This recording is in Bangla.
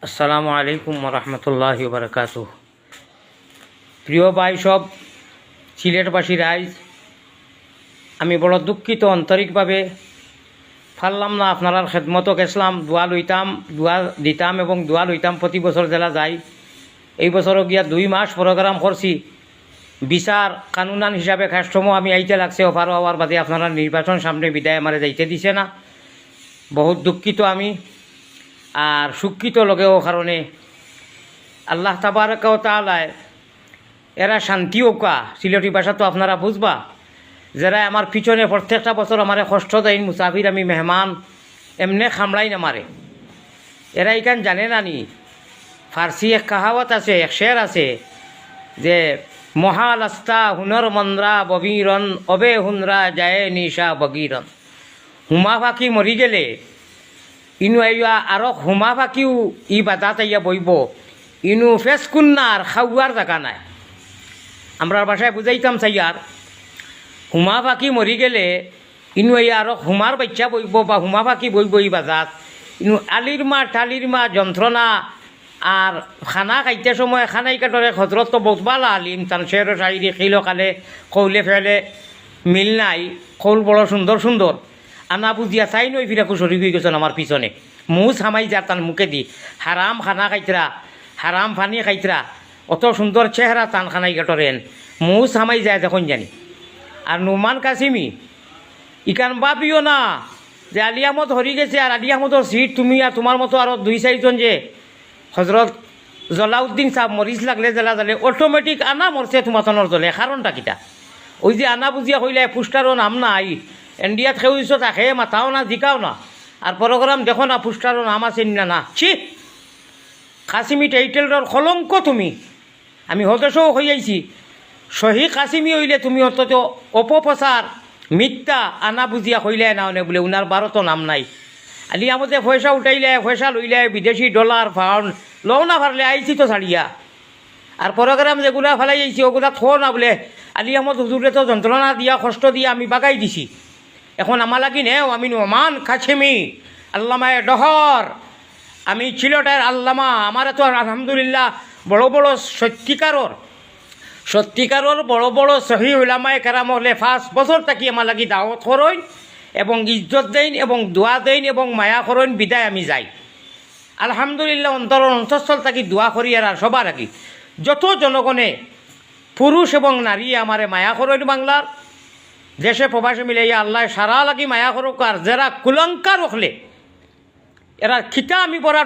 আসসালামু আলাইকুম রহমতুল্লাহি বারাকাতুহু। প্রিয় ভাই সব সিলেটবাসী রাইজ, আমি বড় দুঃখিত আন্তরিকভাবে পারলাম না আপনার খেদমতো গেছিলাম, দোয়া দিতাম এবং দোয়া লইতাম প্রতি বছর জেলা যাই। এই বছরও গিয়া 2 মাস প্রোগ্রাম করছি। বিচার কানুনান হিসাবে খাষ্টমো আমি আইতে লাগছে, অফার হওয়ার বাদে আপনারা নির্বাচন সামনে বিদায় আমার যাইতে দিছে না। বহুত দুঃখিত আমি আর সুখিত লগেও, কারণে আল্লাহ তাবারাকা ওয়া তাআলায় এরা শান্তি ওকা সিলেটি ভাষা তো আপনারা বুঝবা, যারা আমার পিছনে প্রত্যেকটা বছর আমারে কষ্ট দেয়, মুসাফির আমি মেহমান এমনে খামড়াই না মারে। এরা এখান জানে না নি ফার্সি এক কাহাওয়াত আছে, এক শের আছে যে মহাল আস্তা হুনর মন্দ্রা বগিরন অবে হুনরা যায় নিশা বগিরন। হুমা পাখি মরি গেলে ইনু আইয়া আরো হুমা পাখিও ই বাতাত আইয়া বইব, ইনু ফেস কুন্নার খাওয়ার জায়গা নাই। আমরা বাসায় বুঝাইতাম চাইয়ার, হুমা পাখি মরি গেলে ইনু আইয়া আরো হুমার বাচ্চা বইব বা হুমা পাখি বইব ই বাজাত। ইনু আলির মা টালির মা যন্ত্রণা। আর খানা খাইতে সময় খানাই কাটরে হজরত তো বসবালা আলিম তান শের শাড়ি খিলো কালে কৌলে ফেলে মিল নাই, কৌল বড় সুন্দর সুন্দর আনা বুঝিয়া চাই নই ফিরাকু শরীর হয়ে গেছেন আমার পিছনে। মুখ হামাই যা তান মুখে দি হারাম খানা খাইতরা, হারাম পানি খাইতরা, অত সুন্দর চেহারা তান খানাই কাটরেন মুখ হামাই যায় যখন জানি। আর নুমান কাসিমি ইকান বাপিও না যে আলী আহমদ হরি গেছে, আর আলী আহমদর সিট তুমি আর তোমার মতো আরও 2-4জন যে হজরত জলাউদ্দিন সাহেব মরিচ লাগলে জেলা জ্বলে অটোমেটিক আনা মরছে তোমার জ্বলে। কারণটা কিটা? ওই যে আনা বুঝিয়া হইলে পুস্টারও নাম নাই, ইন্ডিয়াত খেউছ থাকে মাথাও না জিকাও না, আর প্রোগ্রাম দেখো না পুস্টারও নাম আছে না না। ছি, কাসিমি টাইটেলর কলঙ্ক তুমি। আমি হতশও হইয়াছি, সহি কাসিমি হইলে তুমি অন্তত অপপ্রচার মিথ্যা আনা বুঝিয়া হইলে না বলে উনার 12তো নাম নাই। আলি আমাদের পয়সা উঠাইলে পয়সা লইলে বিদেশি ডলার পাউন্ড লও না পারলে আইছি তো ছাড়িয়া। আর প্রোগ্রাম যেগুলা ফেলাই আইছি ওগুলা থো না বলে আলী আহমদ হুজুরে তো যন্ত্রণা দিয়া কষ্ট দিয়া আমি বাগাই দিছি। এখন আমার লাগি নেও আমি নোমান কাছেমি আল্লামায় ডহর, আমি ছিলটার আল্লামা। আমার তো আলহামদুলিল্লাহ বড় বড় সত্যিকারর বড় বড় সহি উলামায়ে কেরাম হলে 5 বছর থাকি আমার লাগি দাওয়াত করইন এবং ইজ্জত দেন এবং দোয়া দেন এবং মায়া করইন, বিদায় আমি যাই। আলহামদুলিল্লাহ অন্তরের অন্তঃস্থল থাকি দোয়া করি। আর সবার আগে যত জনগণে পুরুষ এবং নারী আমারে মায়া করইন, বাংলার দেশে প্রবাসে মিলাইয়া আল্লাহ সারা লাগি মায়া করুক। আর যারা কুলঙ্কার রখলে এরা খিতা আমি পড়া